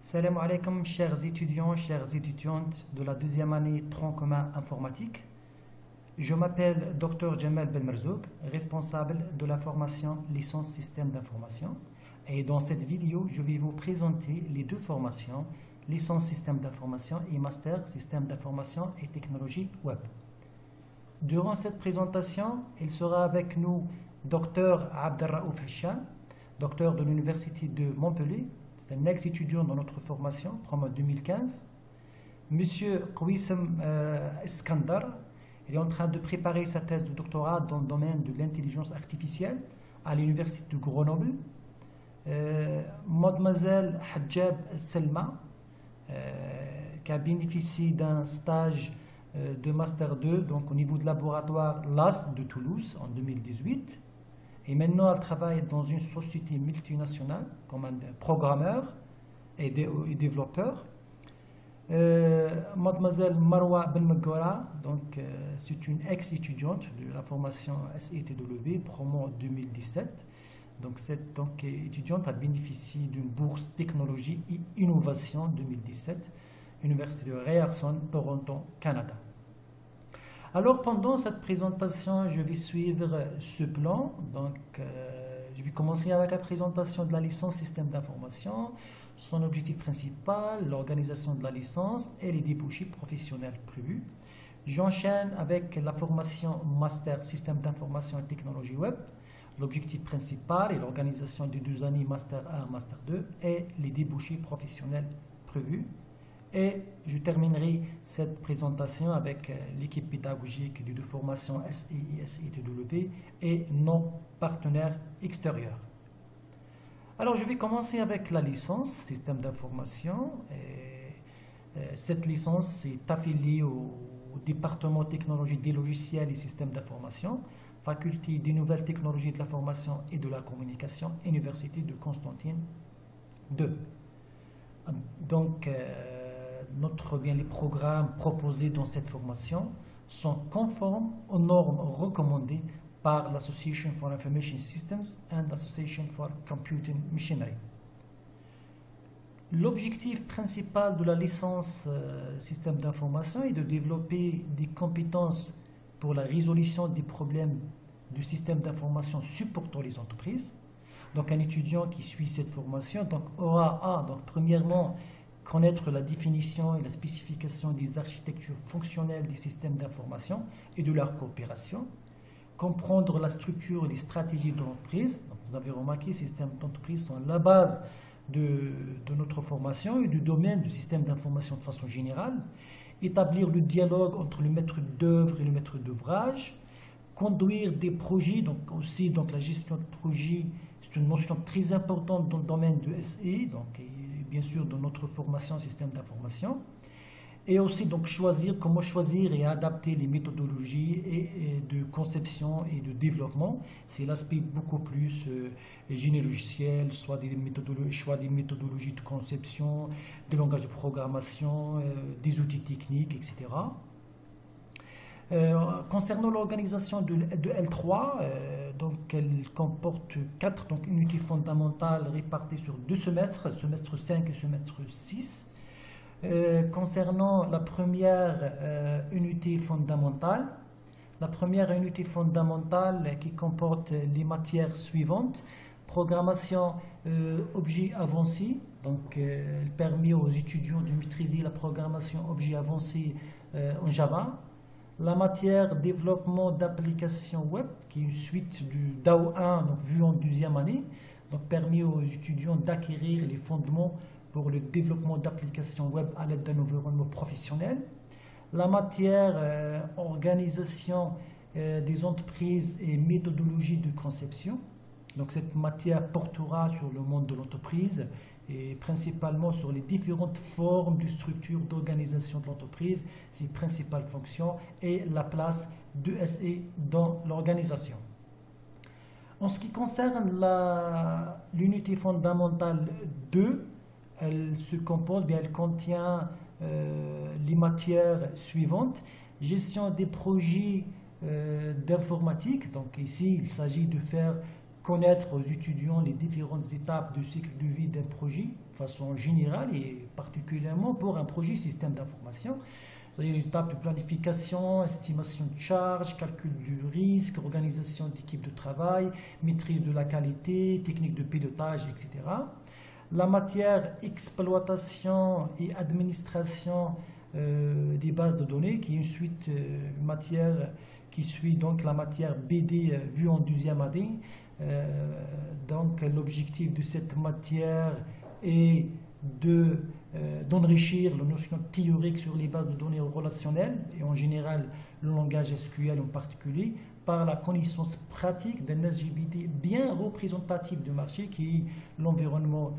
Salam alaikum, chers étudiants, chères étudiantes de la deuxième année tronc commun informatique. Je m'appelle Dr Jamal Belmerzouk, responsable de la formation licence système d'information. Et dans cette vidéo, je vais vous présenter les deux formations, licence système d'information et master système d'information et technologie web. Durant cette présentation, il sera avec nous Dr Abdelraouf Hicham, docteur de l'Université de Montpellier. C'est un ex-étudiant dans notre formation, promo 2015. Monsieur Kouissem Iskandar, il est en train de préparer sa thèse de doctorat dans le domaine de l'intelligence artificielle à l'Université de Grenoble. Mademoiselle Hadjab Selma, qui a bénéficié d'un stage de Master 2 donc au niveau de laboratoire LAS de Toulouse en 2018. Et maintenant, elle travaille dans une société multinationale comme un programmeur et développeur. Mademoiselle Marwa Benmegora, donc c'est une ex-étudiante de la formation SETW, promo 2017. Donc cette étudiante a bénéficié d'une bourse technologie et innovation 2017, Université de Ryerson, Toronto, Canada. Alors pendant cette présentation, je vais suivre ce plan. Donc, je vais commencer avec la présentation de la licence système d'information, son objectif principal, l'organisation de la licence et les débouchés professionnels prévus. J'enchaîne avec la formation master système d'information et technologie web, l'objectif principal et l'organisation des 2 années master 1, master 2 et les débouchés professionnels prévus. Et je terminerai cette présentation avec l'équipe pédagogique de formation SI et SETW et nos partenaires extérieurs. Alors, je vais commencer avec la licence système d'information. Cette licence est affiliée au département technologie des logiciels et systèmes d'information, faculté des nouvelles technologies de l'information et de la communication, Université de Constantine II. Donc, les programmes proposés dans cette formation sont conformes aux normes recommandées par l'Association for Information Systems and l'Association for Computing Machinery. L'objectif principal de la licence système d'information est de développer des compétences pour la résolution des problèmes du système d'information supportant les entreprises. Donc un étudiant qui suit cette formation aura premièrement connaître la définition et la spécification des architectures fonctionnelles des systèmes d'information et de leur coopération, comprendre la structure et les stratégies de l'entreprise. Vous avez remarqué, les systèmes d'entreprise sont la base de notre formation et du domaine du système d'information de façon générale, établir le dialogue entre le maître d'œuvre et le maître d'ouvrage, conduire des projets, donc la gestion de projet, c'est une notion très importante dans le domaine de SE, bien sûr dans notre formation système d'information, et aussi comment choisir et adapter les méthodologies et de conception et de développement. C'est l'aspect beaucoup plus génie logiciel, choix des méthodologies de conception, des langages de programmation, des outils techniques, etc. Concernant l'organisation de L3, elle comporte 4 unités fondamentales réparties sur 2 semestres, semestre 5 et semestre 6. Concernant la première unité fondamentale, qui comporte les matières suivantes: programmation objet avancé, elle permet aux étudiants de maîtriser la programmation objet avancé en Java. La matière développement d'applications web, qui est une suite du DAO 1, vue en 2e année, permet aux étudiants d'acquérir les fondements pour le développement d'applications web à l'aide d'un environnement professionnel. La matière organisation des entreprises et méthodologie de conception. Cette matière portera sur le monde de l'entreprise et principalement sur les différentes formes de structure d'organisation de l'entreprise, ses principales fonctions et la place de SE dans l'organisation. En ce qui concerne l'unité fondamentale 2, elle contient les matières suivantes: gestion des projets d'informatique. Ici, il s'agit de faire connaître aux étudiants les différentes étapes du cycle de vie d'un projet de façon générale et particulièrement pour un projet système d'information. C'est-à-dire les étapes de planification, estimation de charge, calcul du risque, organisation d'équipe de travail, maîtrise de la qualité, technique de pilotage, etc. La matière exploitation et administration des bases de données, qui est une suite matière qui suit donc la matière BD vue en deuxième année. Donc l'objectif de cette matière est d'enrichir la notion théorique sur les bases de données relationnelles et en général le langage SQL en particulier par la connaissance pratique d'un SGBD bien représentatif du marché qui est l'environnement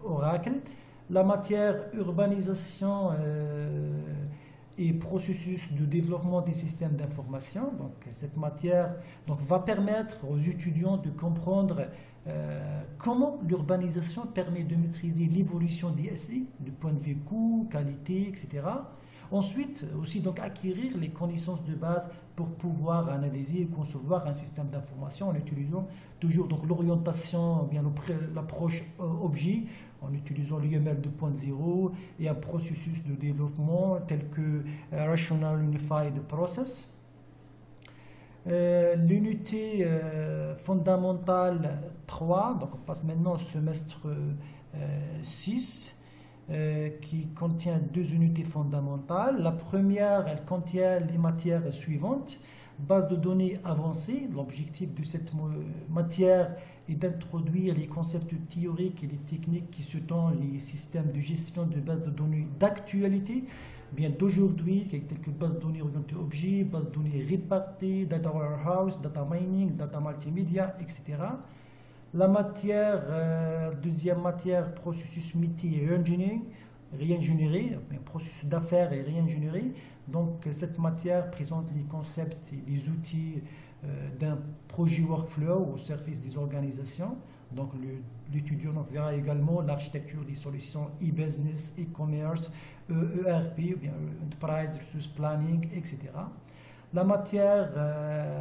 Oracle. La matière urbanisation et processus de développement des systèmes d'information. Donc, cette matière va permettre aux étudiants de comprendre comment l'urbanisation permet de maîtriser l'évolution des SI du point de vue coût, qualité, etc. Ensuite, aussi donc acquérir les connaissances de base pour pouvoir analyser et concevoir un système d'information en utilisant toujours donc l'orientation, bien l'approche objet, en utilisant l'UML 2.0 et un processus de développement tel que Rational Unified Process. L'unité fondamentale 3, donc on passe maintenant au semestre 6, qui contient deux unités fondamentales. La première, elle contient les matières suivantes. Base de données avancée. L'objectif de cette matière est d'introduire les concepts théoriques et les techniques qui sous-tendent les systèmes de gestion de bases de données d'actualité, bien d'aujourd'hui, telles que base de données orientée objet, base de données réparties, data warehouse, data mining, data multimédia, etc. La matière, deuxième matière, processus métier et réingénierie, processus d'affaires et réingénierie. Donc cette matière présente les concepts et les outils d'un projet workflow au service des organisations. Donc l'étudiant verra également l'architecture des solutions e-business, e-commerce, ERP, bien Enterprise Resource Planning, etc. La matière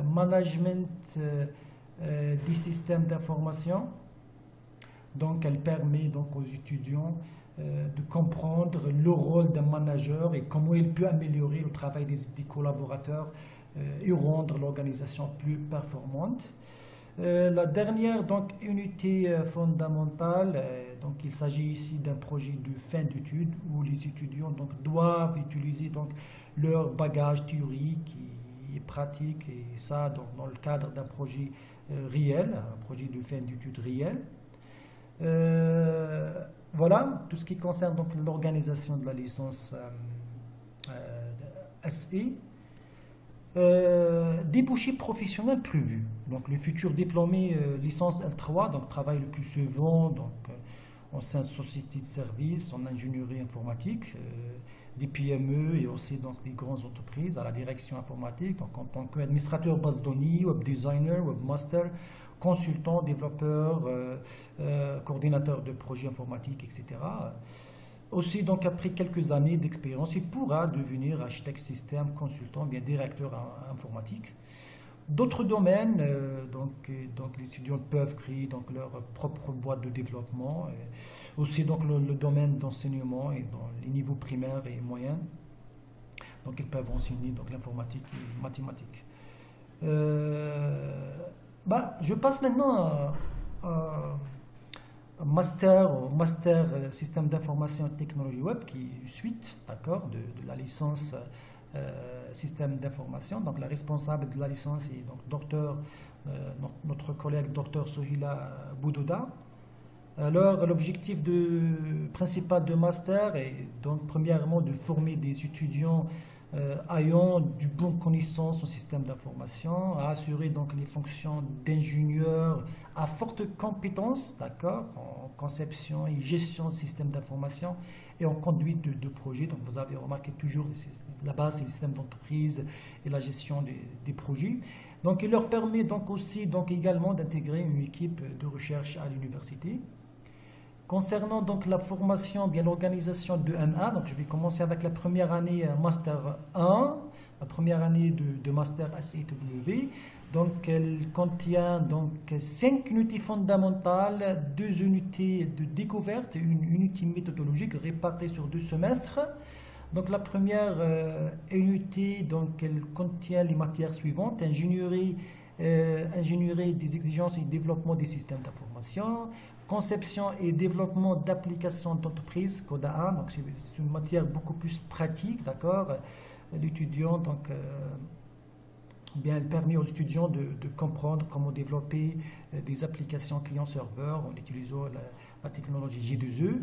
management des systèmes d'information. Donc elle permet donc aux étudiants de comprendre le rôle d'un manager et comment il peut améliorer le travail des collaborateurs et rendre l'organisation plus performante. La dernière donc, unité fondamentale, donc il s'agit ici d'un projet de fin d'études où les étudiants donc, doivent utiliser donc, leur bagage théorique et pratique, et ça dans le cadre d'un projet réel, un projet de fin d'études réel. Voilà, tout ce qui concerne donc l'organisation de la licence SE. Débouché professionnel prévu. Donc le futur diplômé licence L3, donc travail le plus souvent donc, en sein de sociétés de services, en ingénierie informatique, des PME et aussi donc, des grandes entreprises à la direction informatique, donc en tant qu'administrateur base de données, web designer, webmaster, consultant, développeur, coordinateur de projets informatiques, etc. Aussi, donc, après quelques années d'expérience, il pourra devenir architecte système, consultant, bien directeur informatique. D'autres domaines, donc les étudiants peuvent créer donc, leur propre boîte de développement. Aussi, donc, le domaine d'enseignement et dans les niveaux primaires et moyens. Donc, ils peuvent enseigner donc, l'informatique et mathématiques. Je passe maintenant à master système d'information et technologie web qui est suite de la licence système d'information. Donc la responsable de la licence est donc notre collègue docteur Sohila Boudouda. Alors l'objectif principal de master est donc premièrement de former des étudiants ayant du bon connaissance au système d'information, à assurer donc les fonctions d'ingénieur à forte compétence, en conception et gestion de systèmes d'information et en conduite de projets. Donc vous avez remarqué toujours la base c'est le système d'entreprise et la gestion des projets. Donc il leur permet donc aussi également d'intégrer une équipe de recherche à l'université. Concernant donc la formation, bien l'organisation de MA, donc je vais commencer avec la première année Master 1, la première année de Master SEW. Donc, elle contient donc 5 unités fondamentales, 2 unités de découverte et une unité méthodologique réparties sur 2 semestres. Donc, la première unité, donc, elle contient les matières suivantes: ingénierie des exigences et développement des systèmes d'information, conception et développement d'applications d'entreprise, CODA 1. Donc, c'est une matière beaucoup plus pratique, d'accord. L'étudiant, donc, bien, elle permet aux étudiants de comprendre comment développer des applications client-serveur en utilisant la technologie J2E.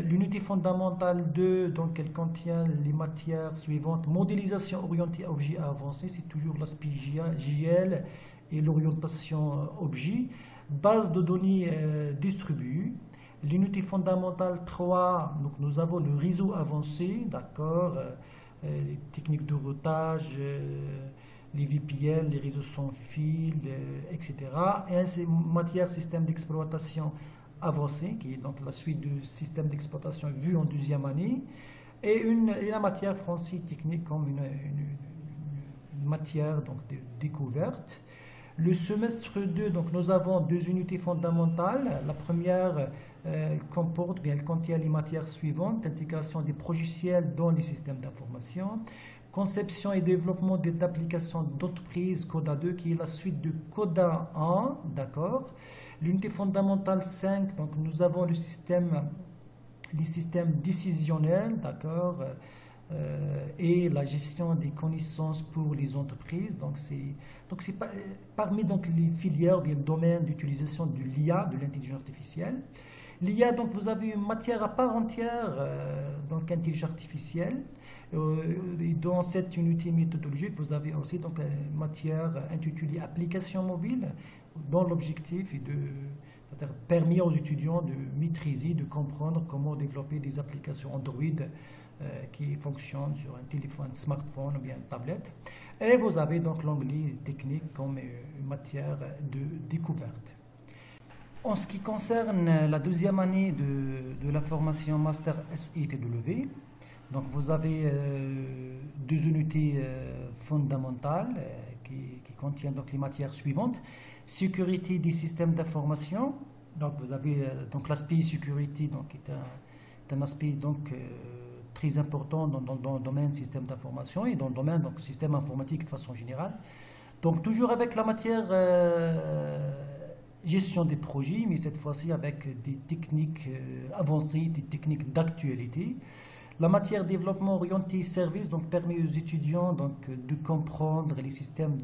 L'unité fondamentale 2, donc, elle contient les matières suivantes: modélisation orientée à objet avancé, c'est toujours l'aspect JL et l'orientation objet, base de données distribuée. L'unité fondamentale 3, donc, nous avons le réseau avancé, d'accord, les techniques de routage, les VPN, les réseaux sans fil, etc. Et une matière système d'exploitation avancé, qui est donc la suite du système d'exploitation vu en deuxième année, et la matière français technique comme une matière donc, de découverte. Le semestre 2, donc, nous avons 2 unités fondamentales. La première comporte, bien, elle contient les matières suivantes: intégration des logiciels dans les systèmes d'information, conception et développement d'applications d'entreprise, CODA 2, qui est la suite de CODA 1, d'accord. L'unité fondamentale 5, donc, nous avons les systèmes décisionnels, d'accord, et la gestion des connaissances pour les entreprises. Donc, c'est parmi donc, les filières, bien, le domaine d'utilisation de l'IA, de l'intelligence artificielle. L'IA, donc, vous avez une matière à part entière, donc, intelligence artificielle. Et dans cette unité méthodologique, vous avez aussi donc, une matière intitulée application mobile, dont l'objectif est c'est-à-dire permettre aux étudiants de maîtriser, de comprendre comment développer des applications Android qui fonctionnent sur un téléphone, smartphone ou bien une tablette. Et vous avez donc l'onglet technique comme une matière de découverte. En ce qui concerne la deuxième année de la formation Master SITW, donc vous avez 2 unités fondamentales qui contiennent donc les matières suivantes: sécurité des systèmes d'information. Donc vous avez donc l'aspect sécurité, donc est un aspect donc très important dans le domaine système d'information et dans le domaine donc système informatique de façon générale. Donc toujours avec la matière gestion des projets, mais cette fois-ci avec des techniques avancées, des techniques d'actualité. La matière développement orienté service, donc, permet aux étudiants donc, de comprendre les systèmes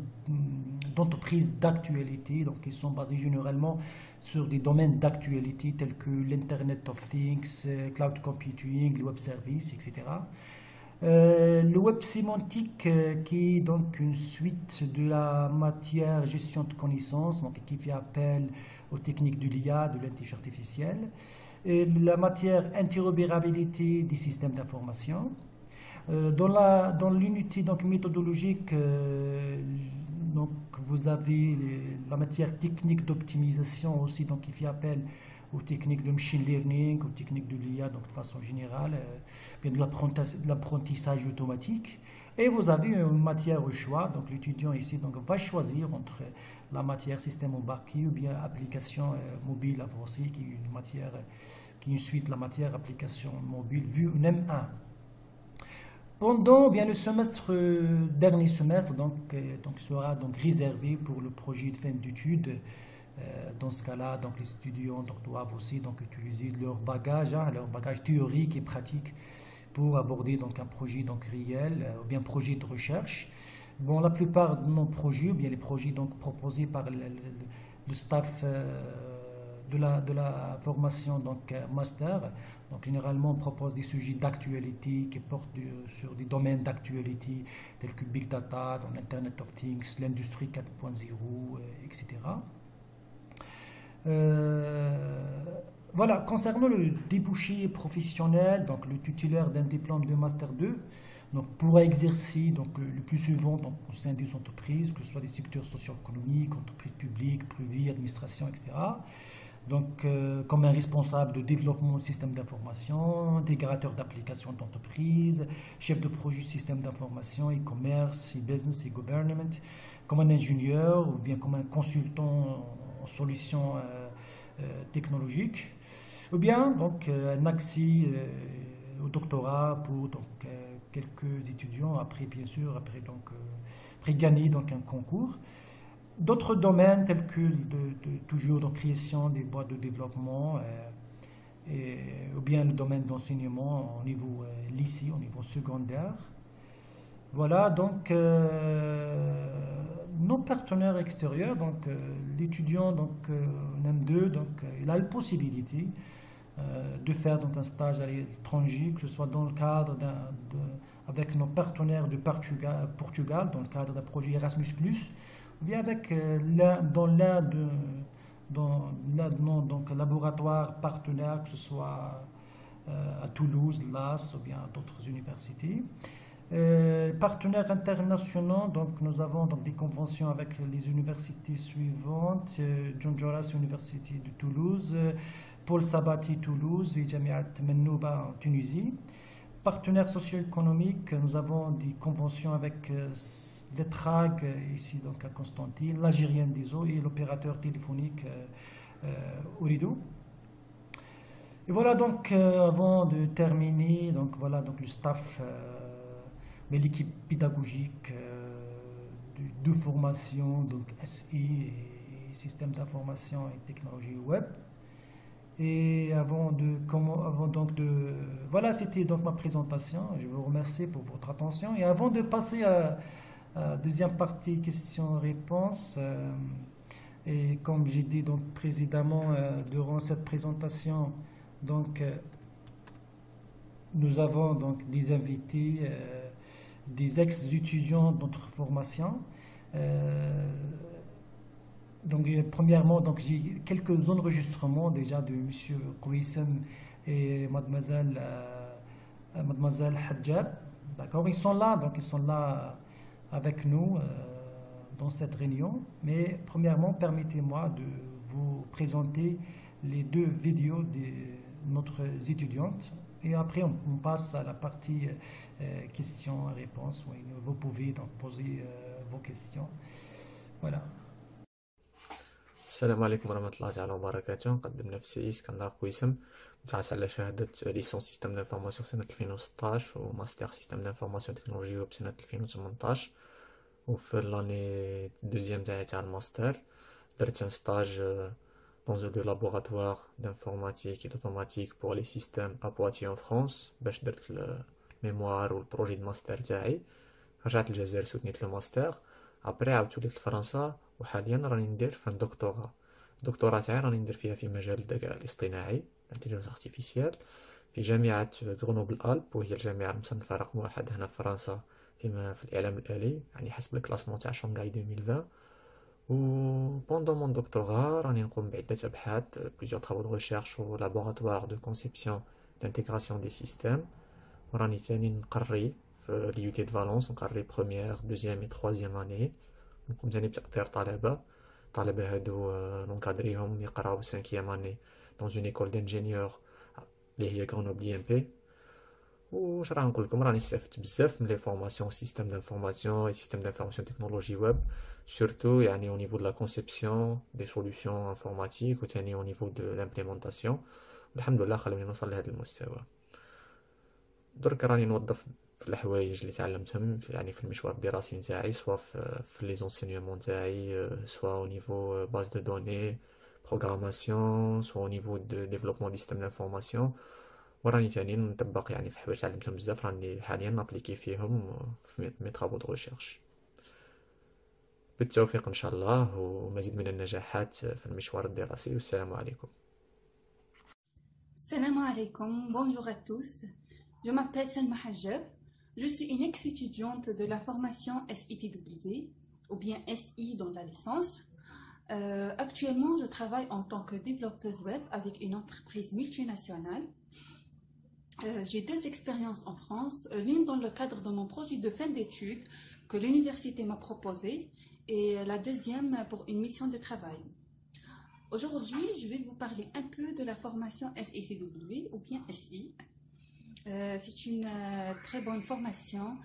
d'entreprise d'actualité, donc, qui sont basés généralement sur des domaines d'actualité tels que l'Internet of Things, cloud computing, les web services, etc. Le web sémantique, qui est donc une suite de la matière gestion de connaissances, donc, qui fait appel aux techniques de l'IA, de l'intelligence artificielle. Et la matière interopérabilité des systèmes d'information. Dans l'unité donc, méthodologique, donc, vous avez la matière technique d'optimisation aussi, donc, qui fait appel aux techniques de machine learning, aux techniques de l'IA donc, de façon générale, bien de l'apprentissage automatique. Et vous avez une matière au choix, donc l'étudiant ici donc, va choisir entre la matière système embarqué ou bien application mobile avancée, qui est une matière qui est une suite de la matière application mobile vue une M1. Pendant bien le dernier semestre donc sera donc réservé pour le projet de fin d'études. Dans ce cas-là, donc les étudiants donc, doivent aussi donc utiliser leur bagage théorique et pratique pour aborder donc un projet donc réel ou bien projet de recherche. Bon, la plupart de nos projets, ou bien les projets donc proposés par le staff de la formation donc master, donc généralement on propose des sujets d'actualité qui portent sur des domaines d'actualité tels que Big Data, dans l'Internet of Things, l'industrie 4.0, etc. Voilà, concernant le débouché professionnel, donc le titulaire d'un diplôme de Master 2 donc, pourra exercer donc, le plus souvent donc, au sein des entreprises, que ce soit des secteurs socio-économiques, entreprises publiques, privées, administration, etc. Donc, comme un responsable de développement de système d'information, intégrateur d'applications d'entreprise, chef de projet de système d'information, e-commerce, e-business, e-government, comme un ingénieur ou bien comme un consultant en solutions technologiques, ou bien donc un accès au doctorat pour donc, quelques étudiants après bien sûr après gagner donc un concours. D'autres domaines tels que toujours la création des boîtes de développement ou bien le domaine d'enseignement au niveau lycée, au niveau secondaire. Voilà donc nos partenaires extérieurs, donc l'étudiant donc en M2, donc il a la possibilité de faire donc un stage à l'étranger, que ce soit dans le cadre avec nos partenaires de Portugal, dans le cadre d'un projet Erasmus+, ou bien avec dans l'un de nos donc, laboratoires partenaires, que ce soit à Toulouse, l'AS ou bien d'autres universités. Partenaires internationaux, donc nous avons donc des conventions avec les universités suivantes: John Joras University de Toulouse, Paul Sabatier Toulouse et Jamiat Mennouba en Tunisie. Partenaires socio-économiques, nous avons des conventions avec l'ETRAG ici donc à Constantine, l'Algérienne des eaux et l'opérateur téléphonique Ooredoo. Et voilà donc avant de terminer, donc voilà donc le staff, mais l'équipe pédagogique de formation, donc SI et système d'information et technologie web. Et voilà, c'était donc ma présentation. Je vous remercie pour votre attention. Et avant de passer à la deuxième partie questions-réponses, et comme j'ai dit donc précédemment durant cette présentation, donc nous avons donc des invités, des ex-étudiants de notre formation. Donc, premièrement, donc, j'ai quelques enregistrements déjà de Monsieur Kouissem et Mademoiselle Hadjab. D'accord, ils sont là, donc ils sont là avec nous dans cette réunion. Mais premièrement, permettez-moi de vous présenter les deux vidéos de notre étudiante. Et après, on passe à la partie questions-réponses. Oui, vous pouvez donc poser vos questions. Voilà. السلام عليكم ورحمة الله تعالى وبركاته. نقدم نفسي اسكندر قويسم، متعرس على شهادة ليسونس سيستم دانفورماسيون سنة 2016 وماستر سيستم دانفورماسيون تكنولوجي ويب سنة 2018. وفي لاني دوزيام تاع الماستر درت ان ستاج dans le laboratoire d'informatique et d'automatique pour les systèmes à Poitiers en France باش درت الميموار والبروجي دو ماستر تاعي. رجعت للجزائر سوتنيت لو ماستر، ابري عاودت وليت لفرنسا وحاليا راني ندير في الدكتوراه تاعي راني ندير فيها في مجال الذكاء الاصطناعي الانتيليجنس ارتيفيسيال في جامعة غرونوبل الب، وهي الجامعة المصنفة رقم واحد هنا في فرنسا في الإعلام الآلي، يعني حسب الكلاسمون تاع شونغاي 2020. و بوندون مون دكتوراه راني نقوم بعدة أبحاث بليزيور travaux de recherche au laboratoire de conception d'intégration des systèmes. وراني تاني نقري في اليو تي دو فالونس، نقري بروميير دوزيام اي تخوازيام اني. نقوم تاني بتأطير طلبة هادو نكادريهم يقراو سانكيام اني دون اون ايكول دانجينيور اللي هي غرونوبل دي ام بي. واش راه نقول لكم، راني استفدت بزاف من لي فورماسيون سيستيم دانفورماسيون اي سيستيم دانفورماسيون تكنولوجي ويب، سورتو يعني au niveau de la conception des solutions informatiques و تاني au niveau de l'implémentation. الحمد لله خلوني نوصل لهذا المستوى. درك راني نوظف في الحوايج اللي تعلمتهم يعني في المشوار الدراسي نتاعي، سواء في لي زونسينيومون تاعي، سواء au niveau base de données programmation، سواء au niveau de développement du système d'information. وراني تاني نطبق يعني في حوايج تعلمتهم بزاف راني حاليا نابليكي فيهم في مي طرافو دو ريشيرش. بالتوفيق ان شاء الله ومزيد من النجاحات في المشوار الدراسي، والسلام عليكم. Salam alaikum, bonjour à tous. Je m'appelle Salma Hajjab. Je suis une ex-étudiante de la formation SITW, ou bien SI dans la licence. Actuellement, je travaille en tant que développeuse web avec une entreprise multinationale. J'ai deux expériences en France, l'une dans le cadre de mon projet de fin d'études que l'université m'a proposé et la deuxième pour une mission de travail. Aujourd'hui, je vais vous parler un peu de la formation SITW ou bien SI. C'est une très bonne formation,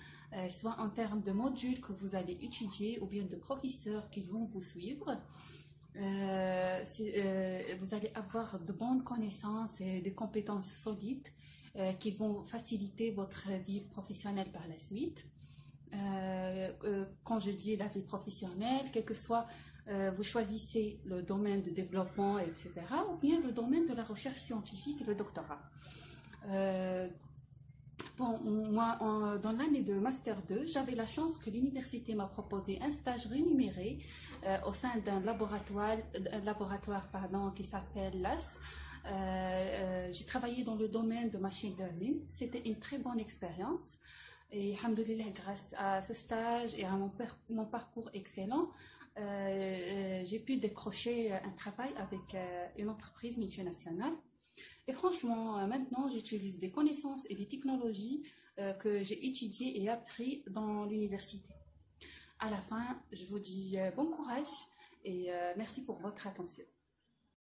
soit en termes de modules que vous allez étudier ou bien de professeurs qui vont vous suivre. Vous allez avoir de bonnes connaissances et des compétences solides qui vont faciliter votre vie professionnelle par la suite. Quand je dis la vie professionnelle, quel que soit vous choisissez le domaine de développement, etc., ou bien le domaine de la recherche scientifique et le doctorat. Moi, dans l'année de Master 2, j'avais la chance que l'université m'a proposé un stage rémunéré au sein d'un laboratoire qui s'appelle LAS. J'ai travaillé dans le domaine de machine learning. C'était une très bonne expérience. Et alhamdoulilah, grâce à ce stage et à mon parcours excellent, j'ai pu décrocher un travail avec une entreprise multinationale. Et franchement, maintenant, j'utilise des connaissances et des technologies que j'ai étudiées et apprises dans l'université. À la fin, je vous dis bon courage et merci pour votre attention.